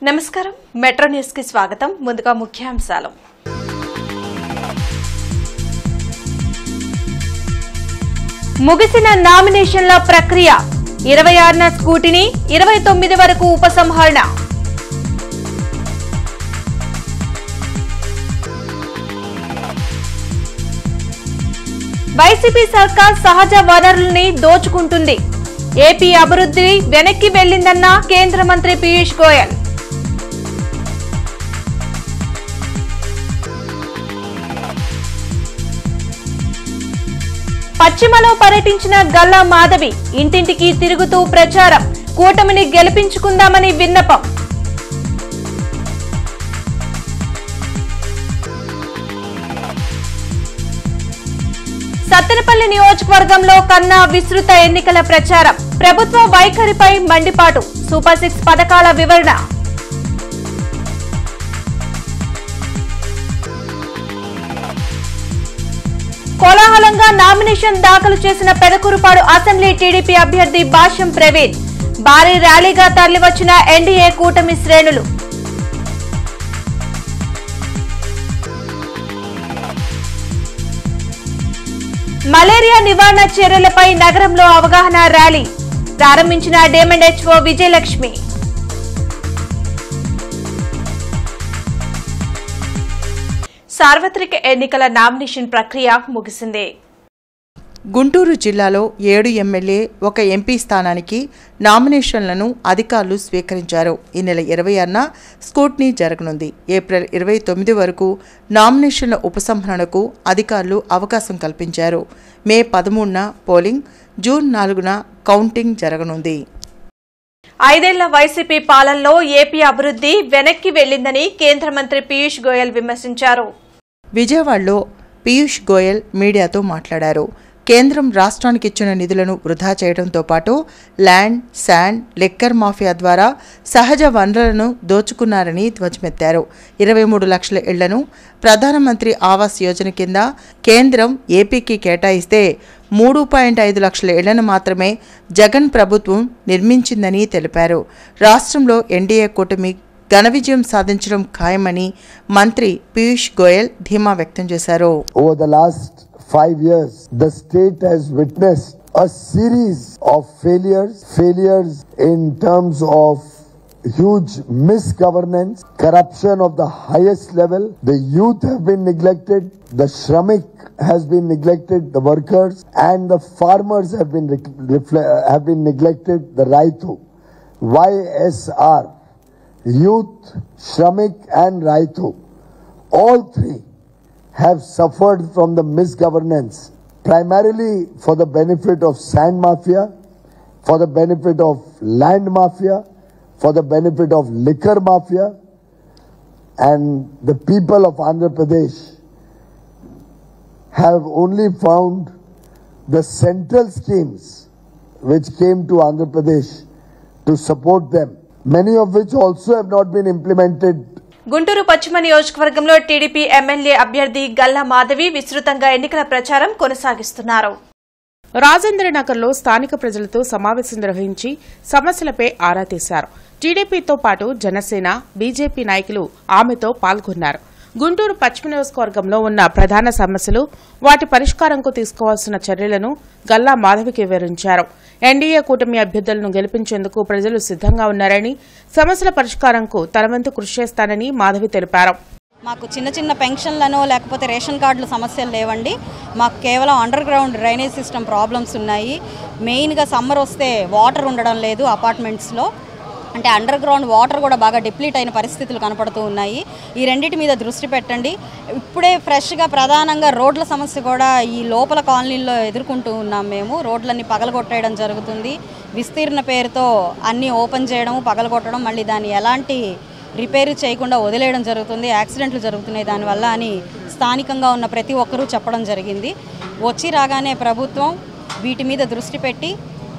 నమస్కారం metro news కి స్వాగతం ముందుగా ముఖ్యాంశాలు ముగిసిన నామినేషన్ల ప్రక్రియ 26న స్కూటిని 29 వరకు ఉపసంహరణ వైసీపీ సర్కార్ సహజ వనరుల్ని దోచుకుంటుంది ఏపీ అభివృద్ధి వెనక్కి వెళ్లిందన్న కేంద్ర మంత్రి పీయూష్ గోయల్ పశ్చిమలో పర్యటించిన గల్లా మాధవి ఇంటింటికి తిరుగుతూ ప్రచారం కూటమిని గెలిపించుకుందామని విన్నపం సత్తెనపల్లి నియోజకవర్గంలో కన్నా విస్తృత ఎన్నికల ప్రచారం ప్రభుత్వ వైఖరిపై మండిపాటు సూపర్ 6 పథకాల వివరణ కోలాహలంగా నామినేషన్ దాఖలు చేసిన పెదకూరుపాడు అసెంబ్లీ టీడీపీ అభ్యర్థి భాష్యం ప్రవీణ్ భారీ ర్యాలీగా తరలివచ్చిన ఎన్డీఏ కూటమి శ్రేణులు మలేరియా నివారణ చర్యలపై నగరంలో అవగాహన ర్యాలీ ప్రారంభించిన డేమండ్ హెచ్ఓ విజయలక్ష్మి సార్వత్రిక ఎన్నికల నామినేషన్ ప్రక్రియ ముగిసింది. గుంటూరు జిల్లాలో 7 ఎమ్మెల్యే 1 ఎంపీ స్థానానికి నామినేషన్లను అధికారులు స్వీకరించారు. ఈ నెల 26న స్క్రూటినీ జరగనుంది. ఏప్రిల్ 29 వరకు నామినేషన్ల ఉపసంహరణకు అధికారులు అవకాశం కల్పించారు. మే 13న పోలింగ్, జూన్ 4న కౌంటింగ్ జరగనుంది. 5 ఏళ్ల వైసీపీ పాలనలో ఏపీ అభివృద్ధి వెనక్కి వెళ్లిందని కేంద్ర మంత్రి పీయూష్ గోయల్ విమర్శించారు. విజయవాడలో పీయూష్ గోయల్ మీడియాతో మాట్లాడారు. కేంద్రం రాష్ట్రానికి ఇచ్చిన నిధులను వృధా చేయడంతో పాటు ల్యాండ్, శాండ్, లిక్కర్ మాఫియా ద్వారా సహజ వనరులను దోచుకున్నారని ధ్వజమెత్తారు. 23 లక్షల ఇళ్లను ప్రధానమంత్రి ఆవాస్ యోజన కింద కేంద్రం ఏపీకి కేటాయిస్తే 3.5 లక్షల ఇళ్లను మాత్రమే జగన్ ప్రభుత్వం నిర్మించిందని తెలిపారు. రాష్ట్రంలో ఎన్డీఏ కూటమి ఘన విజయం సాధించడం ఖాయమని మంత్రి పీయూష్ గోయల్ ధీమా వ్యక్తం చేశారు. Over the last 5 years, the state has witnessed a series of failures in terms of huge misgovernance, corruption of the highest level. The youth have been neglected, the Shramik has been neglected, the workers and the farmers have been neglected, the Raitu. YSR, youth, Shramik and Raitu, all three have suffered from the misgovernance, primarily for the benefit of sand mafia, for the benefit of land mafia, for the benefit of liquor mafia, and the people of Andhra Pradesh have only found the central schemes which came to Andhra Pradesh to support them, many of which also have not been implemented. Guntur పశ్చిమ నియోజకవర్గంలో TDP MLA అభ్యర్థి గల్లా మాధవి విస్తృతంగా ఎన్నికల ప్రచారం కొనసాగిస్తున్నారు. రాజేంద్రనగర్లో స్థానిక ప్రజలతో సమావేశం నిర్వహించి సమస్యలపై ఆరా తీశారు. టీడీపీతో పాటు జనసేన, బీజేపీ నాయకులు ఆమెతో పాల్గొన్నారు. గుంటూరు పశ్చిమ నియోజకవర్గంలో ఉన్న ప్రధాన సమస్యలు, వాటి పరిష్కారంకు తీసుకోవాల్సిన చర్యలను గల్లా మాధవికి వివరించారు. ఎన్డీఏ కూటమి అభ్యర్థులను గెలిపించేందుకు ప్రజలు సిద్దంగా ఉన్నారని, సమస్యల పరిష్కారంకు తనవంతు కృషి చేస్తానని మాధవి తెలిపారు. మాకు చిన్న చిన్న పెన్షన్లను లేకపోతే రేషన్ కార్డుల సమస్యలు లేవండి. మాకు కేవలం under ground drainage system problems ఉన్నాయి. మెయిన్గా సమ్మర్ వస్తే వాటర్ ఉండడం లేదు అపార్ట్మెంట్స్లో, అంటే అండర్ గ్రౌండ్ వాటర్ కూడా బాగా డిప్లీట్ అయిన పరిస్థితులు కనపడుతూ ఉన్నాయి. ఈ రెండింటి మీద దృష్టి పెట్టండి. ఇప్పుడే ఫ్రెష్గా ప్రధానంగా రోడ్ల సమస్య కూడా ఈ లోపల కాలనీల్లో ఎదుర్కొంటూ ఉన్నాం. మేము రోడ్లన్నీ పగలగొట్టేయడం జరుగుతుంది. విస్తీర్ణ పేరుతో అన్నీ ఓపెన్ చేయడం, పగలగొట్టడం, మళ్ళీ దాన్ని ఎలాంటి రిపేర్ చేయకుండా వదిలేయడం జరుగుతుంది. యాక్సిడెంట్లు జరుగుతున్నాయి దానివల్ల అని స్థానికంగా ఉన్న ప్రతి ఒక్కరూ చెప్పడం జరిగింది. వచ్చి రాగానే ప్రభుత్వం వీటి మీద దృష్టి పెట్టి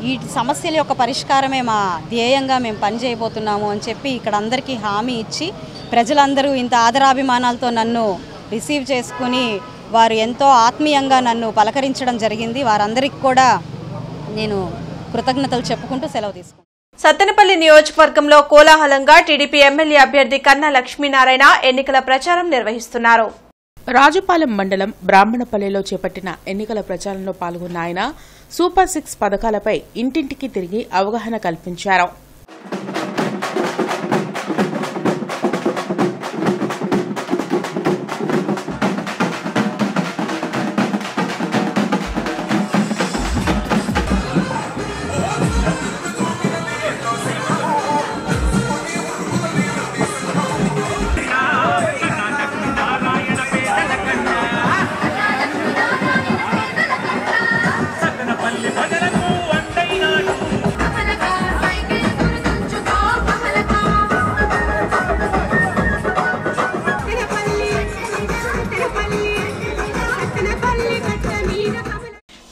ఈ సమస్యల యొక్క పరిష్కారమే మా ధ్యేయంగా మేము పనిచేయబోతున్నాము అని చెప్పి ఇక్కడ అందరికీ హామీ ఇచ్చి, ప్రజలందరూ ఇంత ఆదరాభిమానాలతో నన్ను రిసీవ్ చేసుకుని వారు ఎంతో ఆత్మీయంగా నన్ను పలకరించడం జరిగింది. వారందరికీ కూడా నేను కృతజ్ఞతలు చెప్పుకుంటూ సెలవు తీసుకుంటాను. సత్తెనపల్లి నియోజకవర్గంలో కోలాహలంగా టీడీపీ ఎమ్మెల్యే అభ్యర్థి కన్నా లక్ష్మీనారాయణ ఎన్నికల ప్రచారం నిర్వహిస్తున్నారు. రాజుపాలెం మండలం బ్రాహ్మణపల్లిలో చేపట్టిన ఎన్నికల ప్రచారంలో పాల్గొన్న ఆయన సూపర్ 6 పథకాలపై ఇంటింటికి తిరిగి అవగాహన కల్పించారు.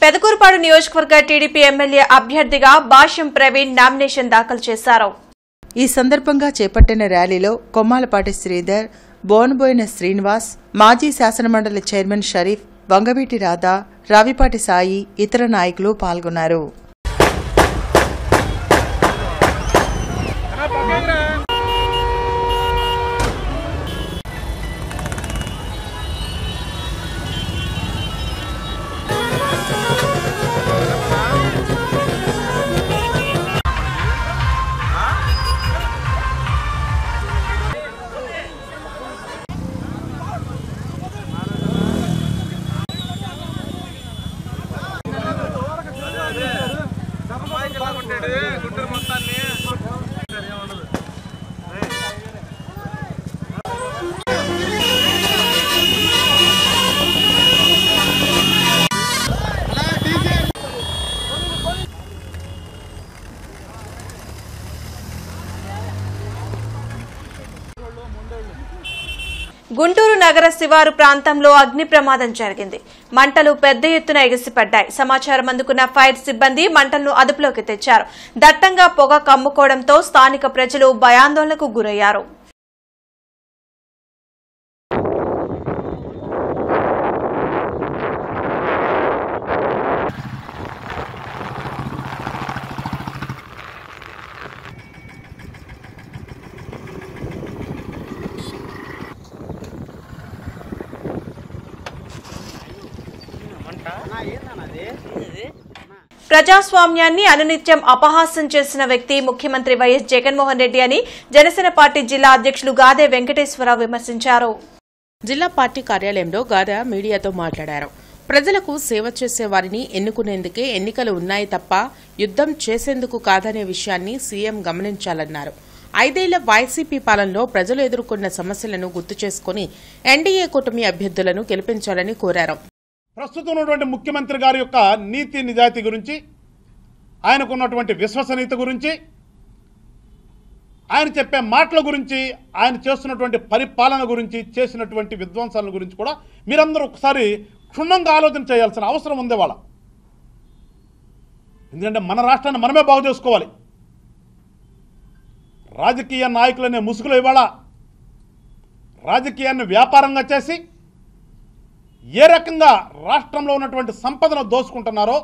పెదకూరుపాడు నియోజకవర్గ టీడీపీ ఎమ్మెల్యే అభ్యర్థిగా భాష్యం ప్రవీణ్ నామినేషన్ దాఖలు చేశారు. ఈ సందర్భంగా చేపట్టిన ర్యాలీలో కొమ్మాలపాటి శ్రీధర్, బోనబోయిన శ్రీనివాస్, మాజీ శాసనమండలి చైర్మన్ షరీఫ్, వంగవీటి రాధా, రావిపాటి సాయి, ఇతర నాయకులు పాల్గొన్నారు. గుంటూరు నగర శివారు ప్రాంతంలో అగ్ని ప్రమాదం జరిగింది. మంటలు పెద్ద ఎత్తున ఎగిసిపడ్డాయి. సమాచారం అందుకున్న ఫైర్ సిబ్బంది మంటలను అదుపులోకి తెచ్చారు. దట్టంగా పొగ కమ్ముకోవడంతో స్థానిక ప్రజలు భయాందోళనకు గురయ్యారు. ప్రజాస్వామ్యాన్ని అనునిత్యం అపహాస్యం చేసిన వ్యక్తి ముఖ్యమంత్రి వైఎస్ జగన్మోహన్ రెడ్డి అని జనసేన పార్టీ జిల్లా అధ్యక్షులు గాదే వెంకటేశ్వరరావు విమర్శించారు. జిల్లా పార్టీ కార్యాలయంలో గాదా మీడియాతో మాట్లాడారు. ప్రజలకు సేవ చేసే వారిని ఎన్నుకునేందుకే ఎన్నికలు ఉన్నాయి తప్ప యుద్దం చేసేందుకు కాదనే విషయాన్ని సీఎం గమనించాలన్నారు. 5 ఏళ్ల వైసీపీ పాలనలో ప్రజలు ఎదుర్కొన్న సమస్యలను గుర్తు చేసుకుని ఎన్డీఏ కూటమి అభ్యర్థులను గెలిపించాలని కోరారు. ప్రస్తుతం ఉన్నటువంటి ముఖ్యమంత్రి గారి యొక్క నీతి నిజాయితీ గురించి, ఆయనకున్నటువంటి విశ్వసనీయత గురించి, ఆయన చెప్పే మాటల గురించి, ఆయన చేస్తున్నటువంటి పరిపాలన గురించి, చేసినటువంటి విధ్వంసాల గురించి కూడా మీరందరూ ఒకసారి క్షుణ్ణంగా ఆలోచన చేయాల్సిన అవసరం ఉంది వాళ్ళ. ఎందుకంటే మన రాష్ట్రాన్ని మనమే బాగు చేసుకోవాలి. రాజకీయ నాయకులనే ముసుగులు ఇవాళ రాజకీయాన్ని వ్యాపారంగా చేసి ఏ రకంగా రాష్ట్రంలో ఉన్నటువంటి సంపదను దోచుకుంటున్నారో,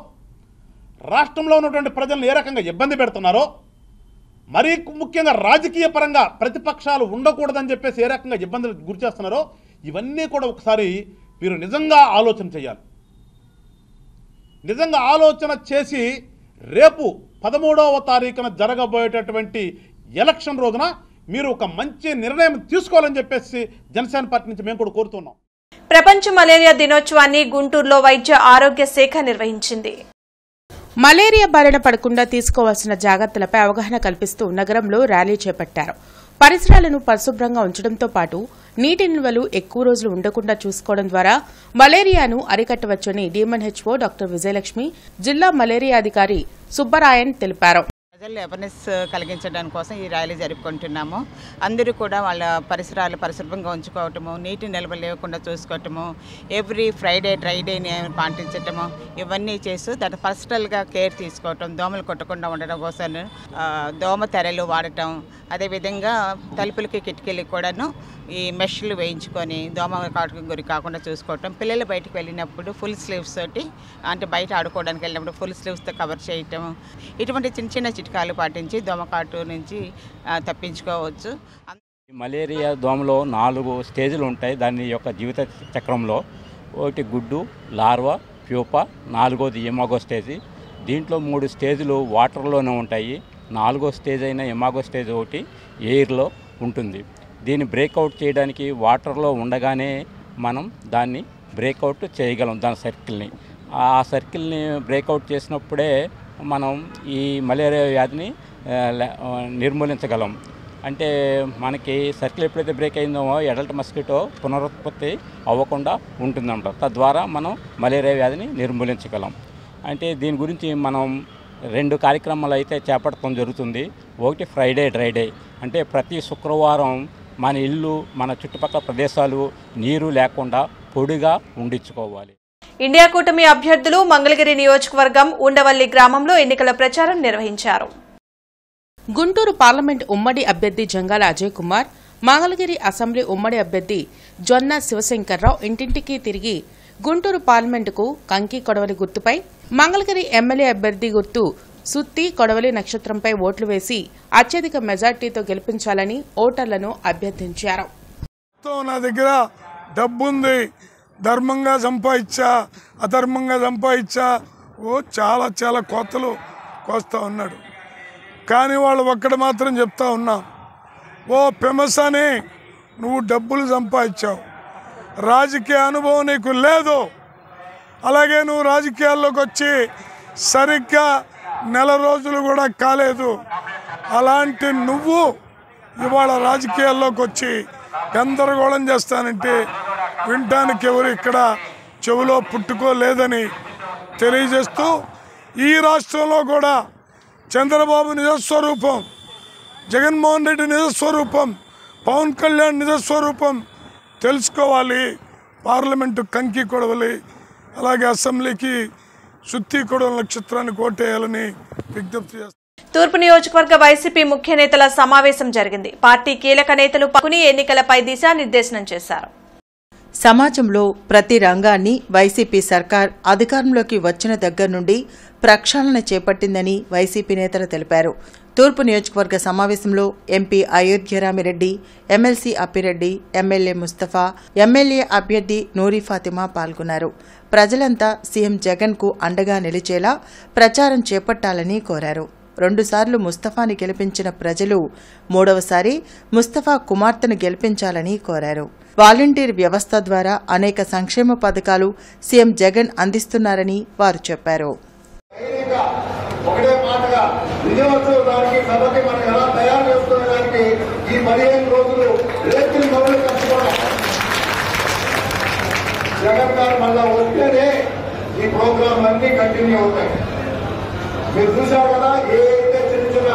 రాష్ట్రంలో ఉన్నటువంటి ప్రజలను ఏ రకంగా ఇబ్బంది పెడుతున్నారో, మరీ ముఖ్యంగా రాజకీయ పరంగా ప్రతిపక్షాలు ఉండకూడదని చెప్పేసి ఏ రకంగా ఇబ్బందులకు గురి చేస్తున్నారో, ఇవన్నీ కూడా ఒకసారి మీరు నిజంగా ఆలోచన చేయాలి. నిజంగా ఆలోచన చేసి రేపు 13వ తారీఖున జరగబోయేటటువంటి ఎలక్షన్ రోజున మీరు ఒక మంచి నిర్ణయం తీసుకోవాలని చెప్పేసి జనసేన పార్టీ నుంచి మేము కూడా కోరుతున్నాం. ప్రపంచ మలేరియా దినోత్సవాన్ని గుంటూరులో వైద్య ఆరోగ్య శాఖ నిర్వహించింది. మలేరియా బారిన పడకుండా తీసుకోవాల్సిన జాగ్రత్తలపై అవగాహన కల్పిస్తూ నగరంలో ర్యాలీ చేపట్టారు. పరిసరాలను పరిశుభ్రంగా ఉంచడంతో పాటు నీటి నిల్వలు ఎక్కువ రోజులు ఉండకుండా చూసుకోవడం ద్వారా మలేరియాను అరికట్టవచ్చని డీఎంఎన్హెచ్ఓ డాక్టర్ విజయలక్ష్మి, జిల్లా మలేరియా అధికారి సుబ్బరాయన్ తెలిపారు. ప్రజల్లో అవేర్నెస్ కలిగించడానికి కోసం ఈ ర్యాలీ జరుపుకుంటున్నాము. అందరూ కూడా వాళ్ళ పరిసరాలు పరిశుభ్రంగా ఉంచుకోవటము, నీటి నిల్వ లేకుండా చూసుకోవటము, ఎవ్రీ ఫ్రైడే డ్రై డేని పాటించటము, ఇవన్నీ చేస్తూ దాన్ని పర్సనల్గా కేర్ తీసుకోవటం, దోమలు కొట్టకుండా ఉండడం కోసం దోమ తెరలు వాడటం, అదేవిధంగా తలుపులకి కిటికీలకి కూడాను ఈ మెష్లు వేయించుకొని దోమ కాటుకు గురి కాకుండా చూసుకోవటం, పిల్లలు బయటకు వెళ్ళినప్పుడు ఫుల్ స్లీవ్స్ తోటి, అంటే బయట ఆడుకోవడానికి వెళ్ళినప్పుడు ఫుల్ స్లీవ్స్తో కవర్ చేయటం, ఇటువంటి చిన్న చిన్న చిట్కాలు పాటించి దోమకాటు నుంచి తప్పించుకోవచ్చు. మలేరియా దోమలో 4 స్టేజ్లు ఉంటాయి దాని యొక్క జీవిత చక్రంలో. ఒకటి గుడ్డు, లార్వా, ప్యూపా, 4వది ఇమాగో స్టేజ్. దీంట్లో 3 స్టేజ్లు వాటర్లోనే ఉంటాయి. 4వ స్టేజ్ అయిన ఇమాగో స్టేజ్ ఒకటి ఎయిర్లో ఉంటుంది. దీన్ని బ్రేక్అవుట్ చేయడానికి వాటర్లో ఉండగానే మనం దాన్ని బ్రేక్అవుట్ చేయగలం. దాని సర్కిల్ని ఆ సర్కిల్ని బ్రేక్అవుట్ చేసినప్పుడే మనం ఈ మలేరియా వ్యాధిని నిర్మూలించగలం. అంటే మనకి సర్కిల్ ఎప్పుడైతే బ్రేక్ అయిందో అడల్ట్ మస్కిటో పునరుత్పత్తి అవ్వకుండా ఉంటుందంట. తద్వారా మనం మలేరియా వ్యాధిని నిర్మూలించగలం. అంటే దీని గురించి మనం 2 కార్యక్రమాలు అయితే చేపట్టడం జరుగుతుంది. ఒకటి ఫ్రైడే డ్రై డే, అంటే ప్రతి శుక్రవారం మన ఇల్లు మన చుట్టుపక్కల ప్రదేశాలు నీరు లేకుండా పొడిగా ఉండించుకోవాలి. ఇండియా కూటమి అభ్యర్థులు మంగళగిరి నియోజకవర్గం ఉండవల్లి గ్రామంలో ఎన్నికల ప్రచారం నిర్వహించారు. గుంటూరు పార్లమెంట్ ఉమ్మడి అభ్యర్థి జంగాల అజయ్ కుమార్, మంగళగిరి అసెంబ్లీ ఉమ్మడి అభ్యర్థి జొన్న శివశంకర్రావు ఇంటింటికి తిరిగి గుంటూరు పార్లమెంటుకు కంకి కొడవలి గుర్తుపై, మంగళగిరి ఎమ్మెల్యే అభ్యర్థి గుర్తు సుత్తి కొడవలి నక్షత్రంపై ఓట్లు వేసి అత్యధిక మెజార్టీతో గెలిపించాలని ఓటర్లను అభ్యర్థించారు. నా దగ్గర డబ్బుంది, ధర్మంగా సంపాదించా అధర్మంగా సంపాదించా చాలా చాలా కోతలు కోస్తా ఉన్నాడు. కానీ వాళ్ళు ఒక్కటి మాత్రం చెప్తా ఉన్నా, ఫేమస్ అని నువ్వు డబ్బులు సంపాదించావు, రాజకీయ అనుభవం నీకు లేదు, అలాగే నువ్వు రాజకీయాల్లోకి వచ్చి సరిగ్గా నెల రోజులు కూడా కాలేదు, అలాంటి నువ్వు ఇవాళ రాజకీయాల్లోకి వచ్చి గందరగోళం చేస్తానంటే వినడానికి ఎవరు ఇక్కడ చెవులో పుట్టుకోలేదని తెలియజేస్తూ, ఈ రాష్ట్రంలో కూడా చంద్రబాబు నిజస్వరూపం, జగన్మోహన్ రెడ్డి నిజస్వరూపం, పవన్ కళ్యాణ్ నిజస్వరూపం తెలుసుకోవాలి. పార్లమెంటు కంకి కొడవలి, అలాగే అసెంబ్లీకి సుత్తి కొడవలి నక్షత్రాన్ని కోటేయాలని విజ్ఞప్తి చేస్తారు. తూర్పు నియోజకవర్గ వైసీపీ ముఖ్య నేతల సమావేశం జరిగింది. పార్టీ కీలక నేతలు పాల్గొని ఎన్నికలపై దిశానిర్దేశనం చేశారు. సమాజంలో ప్రతి రంగాన్ని వైసీపీ సర్కార్ అధికారంలోకి వచ్చిన దగ్గర నుండి ప్రక్షాళన చేపట్టిందని వైసీపీ నేతలు తెలిపారు. తూర్పు నియోజకవర్గ సమావేశంలో MP Ayodhya Rami Reddy, MLC Appireddy, MLA Mustafa, MLA అభ్యర్థి నూరి ఫాతిమా పాల్గొన్నారు. ప్రజలంతా సీఎం జగన్కు అండగా నిలిచేలా ప్రచారం చేపట్టాలని కోరారు. 2 సార్లు ముస్తఫాని గెలిపించిన ప్రజలు 3వసారి ముస్తఫా కుమార్తెను గెలిపించాలని కోరారు. వాలంటీర్ వ్యవస్థ ద్వారా అనేక సంక్షేమ పథకాలు సీఎం జగన్ అందిస్తున్నారని వారు చెప్పారు. ఒకటే మాటగా విజయోత్సవానికి సభకి మనం ఎలా తయారు చేసుకోవడానికి ఈ 15 రోజులు రేతులు మొదలు కట్టుకోవడం. జగన్ గారు మళ్ళా వస్తేనే ఈ ప్రోగ్రాం అన్ని కంటిన్యూ అవుతాయి. మీరు చూశారు కదా, ఏదైతే చిన్న చిన్న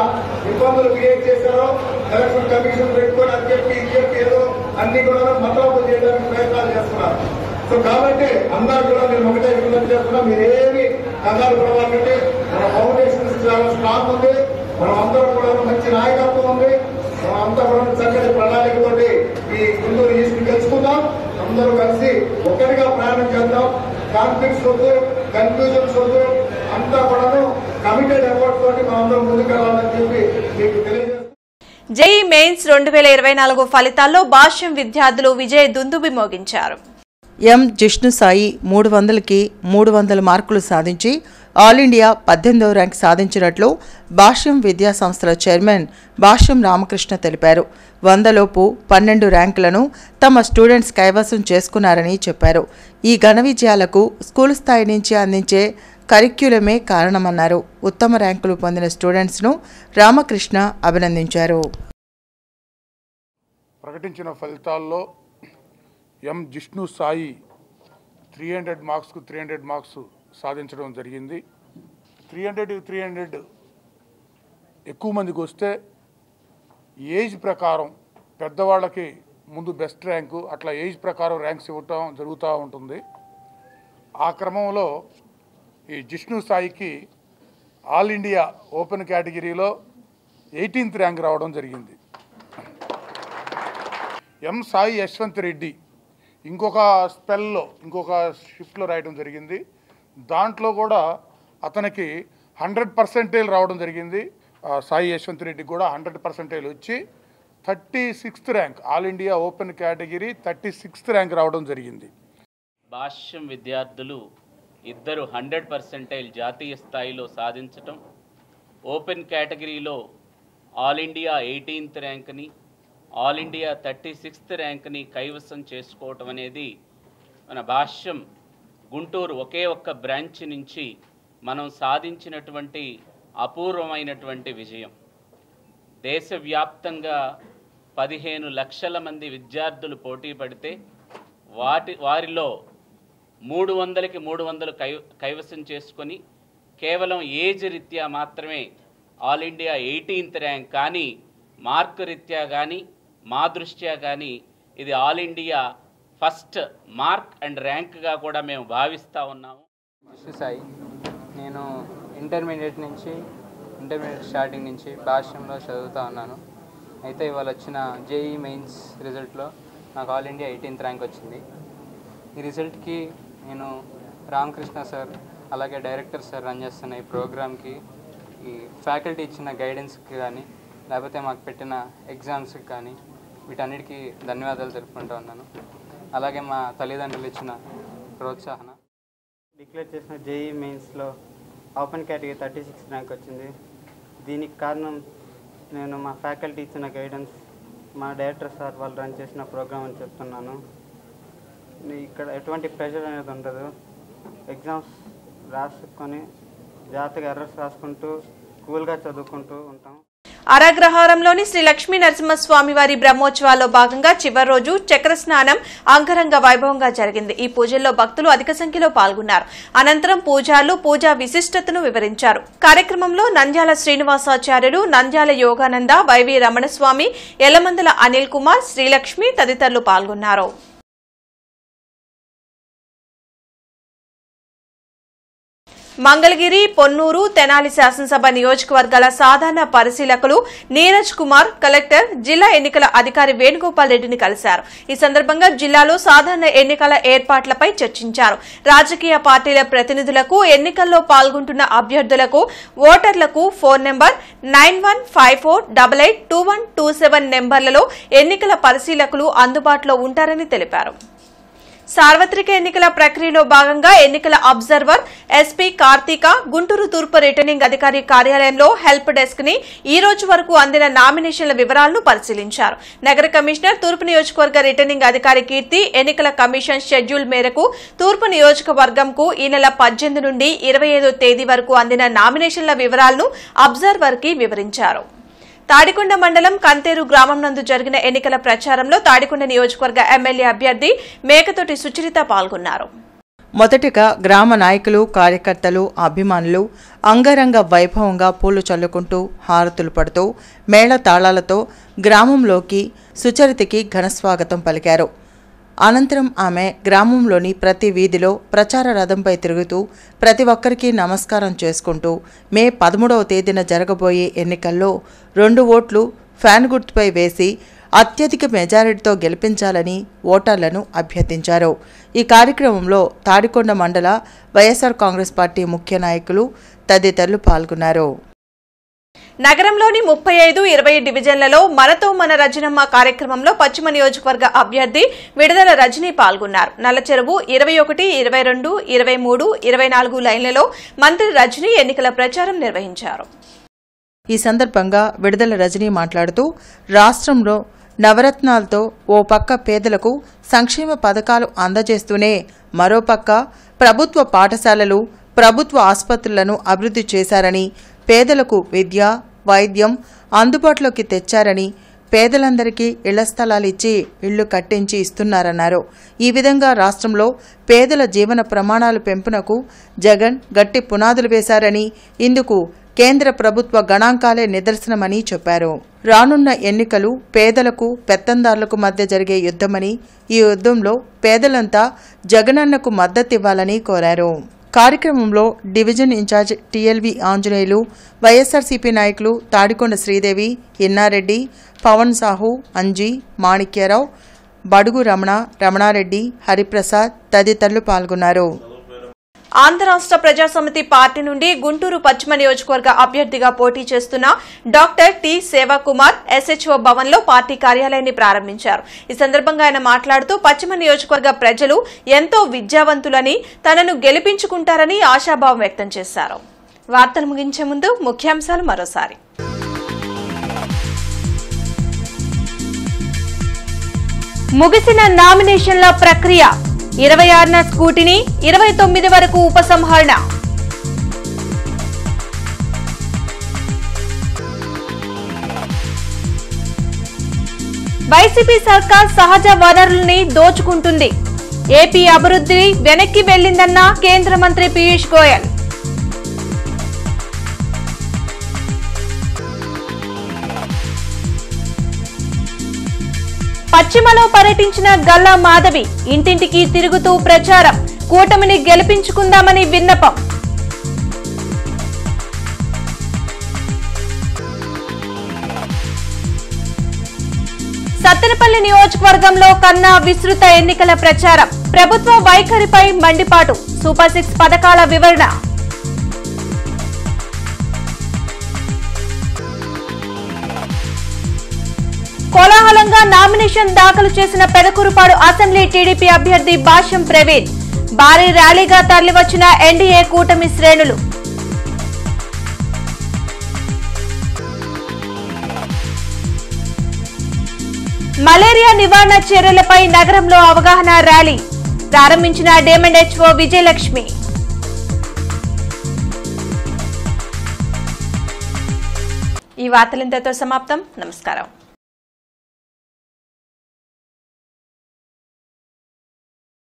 ఇబ్బందులు క్రియేట్ చేశారో ఎలక్షన్ కమిషన్ పెట్టుకొని అని చెప్పి ఏదో అన్ని కూడా మతలబు చేయడానికి ప్రయత్నాలు చేస్తున్నారు. సో కాబట్టి అందరూ కూడా నేను ఒకటే విజ్ఞప్తి చేస్తున్నా, మీరేమి కంగారు పడవాలంటే మన ఫౌండేషన్ చాలా స్ట్రాంగ్ ఉంది, మనం అందరం కూడా మంచి నాయకత్వం ఉంది, మనం అంతా కూడా చక్కటి ప్రణాళికతోటి ఈ గుంటూరు ఈస్ట్ గెలుచుకుందాం. అందరూ కలిసి ఒక్కటిగా ప్రయాణం చేద్దాం. కాన్ఫ్లిక్ట్స్ వద్దు, కన్ఫ్యూజన్స్ వద్దు, అంతా కూడా కమిటెడ్ ఎఫర్ట్స్ తోటి మనం అందరం ముందుకెళ్లాలని చెప్పి మీకు తెలియజేస్తాం. జేఈ మెయిన్స్ 2024 ఫలితాల్లో భాష్యం విద్యార్థులు విజయ దుందుబి మోగించారు. ఎం జిష్ణు సాయి 300కి 300 మార్కులు సాధించి ఆల్ ఇండియా 18వ ర్యాంక్ సాధించినట్లు భాష్యం విద్యా సంస్థల చైర్మన్ భాష్యం రామకృష్ణ తెలిపారు. 100లోపు 12 ర్యాంకులను తమ స్టూడెంట్స్ కైవసం చేసుకున్నారని చెప్పారు. ఈ ఘన విజయాలకు స్కూల్ స్థాయి నుంచి అందించే కరిక్యులమే కారణమన్నారు. ఉత్తమ ర్యాంకులు పొందిన స్టూడెంట్స్ను రామకృష్ణ అభినందించారు. ప్రకటించిన ఫలితాల్లో ఎం జిష్ణు సాయి 300 మార్క్స్కు 300 మార్క్స్ సాధించడం జరిగింది. 300 ఎక్కువ మందికి వస్తే ఏజ్ ప్రకారం పెద్దవాళ్ళకి ముందు బెస్ట్ ర్యాంకు, అట్లా ఏజ్ ప్రకారం ర్యాంక్స్ ఇవ్వటం జరుగుతూ ఉంటుంది. ఆ క్రమంలో ఈ జిష్ణు సాయికి ఆల్ ఇండియా ఓపెన్ కేటగిరీలో 18th ర్యాంక్ రావడం జరిగింది. ఎం సాయి యశ్వంత్ రెడ్డి ఇంకొక స్పెల్లో ఇంకొక షిఫ్ట్లో రాయడం జరిగింది. దాంట్లో కూడా అతనికి 100% రావడం జరిగింది. సాయి యశ్వంత్ రెడ్డికి కూడా 100% వచ్చి 36th rank, all India open category 36th rank రావడం జరిగింది. భాష్యం విద్యార్థులు ఇద్దరు 100% జాతీయ స్థాయిలో సాధించటం, ఓపెన్ కేటగిరీలో ఆల్ ఇండియా 18th ర్యాంక్ని, ఆల్ ఇండియా 36th ర్యాంక్ని కైవసం చేసుకోవటం అనేది మన భాష్యం గుంటూరు ఒకే ఒక్క బ్రాంచ్ నుంచి మనం సాధించినటువంటి అపూర్వమైనటువంటి విజయం. దేశవ్యాప్తంగా 15 లక్షల మంది విద్యార్థులు పోటీ పడితే వారిలో 300కి 300 కైవసం చేసుకొని కేవలం ఏజ్ రీత్యా మాత్రమే ఆల్ ఇండియా 18th ర్యాంక్, కానీ మార్క్ రీత్యా కానీ మా దృష్ట్యా కానీ ఇది all India first mark and ర్యాంక్గా కూడా మేము భావిస్తూ ఉన్నాము. సాయి, నేను ఇంటర్మీడియట్ స్టార్టింగ్ నుంచి భాష్యంలో చదువుతూ ఉన్నాను. అయితే ఇవాళ వచ్చిన జేఈ మెయిన్స్ రిజల్ట్లో నాకు ఆల్ ఇండియా 18th ర్యాంక్ వచ్చింది. ఈ రిజల్ట్కి నేను రామకృష్ణ సార్ అలాగే డైరెక్టర్ సార్ రన్ చేస్తున్న ఈ ప్రోగ్రామ్కి, ఈ ఫ్యాకల్టీ ఇచ్చిన గైడెన్స్కి కానీ లేకపోతే మాకు పెట్టిన ఎగ్జామ్స్కి కానీ వీటన్నిటికీ ధన్యవాదాలు తెలుపుకుంటూ ఉన్నాను. అలాగే మా తల్లిదండ్రులు ఇచ్చిన ప్రోత్సాహన. డిక్లేర్ చేసిన జేఈ మెయిన్స్లో ఓపెన్ కేటగిరీ 36th ర్యాంక్ వచ్చింది. దీనికి కారణం నేను మా ఫ్యాకల్టీ ఇచ్చిన గైడెన్స్, మా డైరెక్టర్ సార్ వాళ్ళు రన్ చేసిన ప్రోగ్రామ్ అని చెప్తున్నాను. ఇక్కడ ఎటువంటి ప్రెషర్ అనేది ఉండదు. ఎగ్జామ్స్ రాసుకొని జాగ్రత్తగా ఎర్రర్స్ రాసుకుంటూ కూల్గా చదువుకుంటూ ఉంటాం. అరగ్రహారంలోని శ్రీ లక్ష్మీ నరసింహస్వామి వారి బ్రహ్మోత్సవాల్లో భాగంగా చివరి రోజు చక్ర స్నానం అంగరంగ వైభవంగా జరిగింది. ఈ పూజల్లో భక్తులు అధిక సంఖ్యలో పాల్గొన్నారు. అనంతరం పూజారులు పూజా విశిష్టతను వివరించారు. కార్యక్రమంలో నంద్యాల శ్రీనివాసాచార్యులు, నంద్యాల యోగానంద, వైవి రమణస్వామి, ఎలమందల అనిల్ కుమార్, శ్రీలక్ష్మి తదితరులు పాల్గొన్నారు. మంగళగిరి, పొన్నూరు, తెనాలి శాసనసభ నియోజకవర్గాల సాధారణ పరిశీలకులు నీరజ్ కుమార్ కలెక్టర్, జిల్లా ఎన్నికల అధికారి వేణుగోపాల్ రెడ్డిని కలిశారు. ఈ సందర్భంగా జిల్లాలో సాధారణ ఎన్నికల ఏర్పాట్లపై చర్చించారు. రాజకీయ పార్టీల ప్రతినిధులకు, ఎన్నికల్లో పాల్గొంటున్న అభ్యర్థులకు, ఓటర్లకు ఫోన్ నెంబర్ 9154882127 నెంబర్లలో ఎన్నికల పరిశీలకులు అందుబాటులో ఉంటారని తెలిపారు. సార్వత్రిక ఎన్నికల ప్రక్రియలో భాగంగా ఎన్నికల అబ్జర్వర్ ఎస్పీ కార్తీక గుంటూరు తూర్పు రిటర్నింగ్ అధికారి కార్యాలయంలో హెల్ప్ డెస్క్ ని ఈ రోజు వరకు అందిన నామినేషన్ల వివరాలను పరిశీలించారు. నగర కమిషనర్, తూర్పు నియోజకవర్గ రిటర్నింగ్ అధికారి కీర్తి ఎన్నికల కమిషన్ షెడ్యూల్ మేరకు తూర్పు నియోజకవర్గంకు ఈ నెల 18 నుండి 25వ తేదీ వరకు అందిన నామినేషన్ల వివరాలను అబ్జర్వర్ కి వివరించారు. తాడికొండ మండలం కంతేరు గ్రామం నందు జరిగిన ఎన్నికల ప్రచారంలో తాడికొండ నియోజకవర్గ ఎమ్మెల్యే అభ్యర్థి మేకతోటి సుచరిత పాల్గొన్నారు. మొదటిగా గ్రామ నాయకులు, కార్యకర్తలు, అభిమానులు అంగరంగ వైభవంగా పూలు చల్లుకుంటూ హారతులు పడుతూ మేళ తాళాలతో గ్రామంలోకి సుచరితకి ఘనస్వాగతం పలికారు. అనంతరం ఆమె గ్రామంలోని ప్రతి వీధిలో ప్రచార రథంపై తిరుగుతూ ప్రతి ఒక్కరికి నమస్కారం చేసుకుంటూ మే 13వ తేదీన జరగబోయే ఎన్నికల్లో 2 ఓట్లు ఫ్యాన్ గుర్తుపై వేసి అత్యధిక మెజారిటీతో గెలిపించాలని ఓటర్లను అభ్యర్థించారు. ఈ కార్యక్రమంలో తాడికొండ మండల వైఎస్ఆర్ కాంగ్రెస్ పార్టీ ముఖ్య నాయకులు తదితరులు పాల్గొన్నారు. నగరంలోని 35, 20 డివిజన్లలో మనతో మన రజనమ్మ కార్యక్రమంలో పశ్చిమ నియోజకవర్గ అభ్యర్థి విడుదల రజనీ పాల్గొన్నారు. నల్లచెరువు 21, 22, 23, 24 లైన్లలో మంత్రి రజనీ ఎన్నికల ప్రచారం నిర్వహించారు. ఈ సందర్భంగా విడుదల రజనీ మాట్లాడుతూ రాష్ట్రంలో నవరత్నాలతో ఓ పక్క పేదలకు సంక్షేమ పథకాలు అందజేస్తూనే మరోపక్క ప్రభుత్వ పాఠశాలలు, ప్రభుత్వ ఆసుపత్రులను అభివృద్ధి చేశారని, పేదలకు విద్య, వైద్యం అందుబాటులోకి తెచ్చారని, పేదలందరికీ ఇళ్ల స్థలాలు ఇచ్చి ఇళ్లు కట్టించి ఇస్తున్నారన్నారు. ఈ విధంగా రాష్ట్రంలో పేదల జీవన ప్రమాణాల పెంపునకు జగన్ గట్టి పునాదులు వేశారని, ఇందుకు కేంద్ర ప్రభుత్వ గణాంకాలే నిదర్శనమని చెప్పారు. రానున్న ఎన్నికలు పేదలకు, పెత్తందారులకు మధ్య జరిగే యుద్ధమని, ఈ యుద్ధంలో పేదలంతా జగనన్నకు మద్దతివ్వాలని కోరారు. కార్యక్రమంలో division in charge TLV Anjaneyulu, YSRCP నాయకులు తాడికొండ శ్రీదేవి, ఇన్నారెడ్డి, పవన్ సాహు, అంజీ, మాణిక్యరావు, బడుగు రమణ, రమణారెడ్డి, హరిప్రసాద్ తదితరులు పాల్గొన్నారు. ఆంధ్ర రాష్ట్ర ప్రజాసమితి పార్టీ నుండి గుంటూరు పశ్చిమ నియోజకవర్గ అభ్యర్థిగా పోటీ చేస్తున్న doctor T Seva Kumar SHO Bhavan లో పార్టీ కార్యాలయాన్ని ప్రారంభించారు. ఈ సందర్భంగా ఆయన మాట్లాడుతూ పశ్చిమ నియోజకవర్గ ప్రజలు ఎంతో విద్యావంతులని తనను గెలిపించుకుంటారని ఆశాభావం వ్యక్తం చేశారు. వార్తలు ముగించే ముందు ముఖ్యాంశాలు మరోసారి. ముగిసిన నామినేషన్ల ప్రక్రియ 26న స్కూటినీ 29 వరకు ఉపసంహరణ. వైసీపీ సర్కార్ సహజ వనరుల్ని దోచుకుంటుంది. ఏపీ అభివృద్ధి వెనక్కి వెళ్లిందన్న కేంద్ర మంత్రి పీయూష్ గోయల్. పశ్చిమలో పర్యటించిన గల్లా మాధవి ఇంటింటికి తిరుగుతూ ప్రచారం. కూటమిని గెలిపించుకుందామని విన్నపం. సత్తెనపల్లి నియోజకవర్గంలో కన్నా విస్తృత ఎన్నికల ప్రచారం. ప్రభుత్వ వైఖరిపై మండిపాటు. సూపర్ 6 పథకాల వివరణ. కోలాహలంగా నామినేషన్ దాఖలు చేసిన పెదకూరుపాడు అసెంబ్లీ టీడీపీ అభ్యర్థి భాష్యం ప్రవీణ్. భారీ ర్యాలీగా తరలివచ్చిన ఎన్డీఏ కూటమి శ్రేణులు. మలేరియా నివారణ చర్యలపై నగరంలో అవగాహన ర్యాలీ ప్రారంభించిన డైమండ్ హెచ్ఓ విజయలక్ష్మి. ఈ వార్తలింతతో సమాప్తం. నమస్కారం.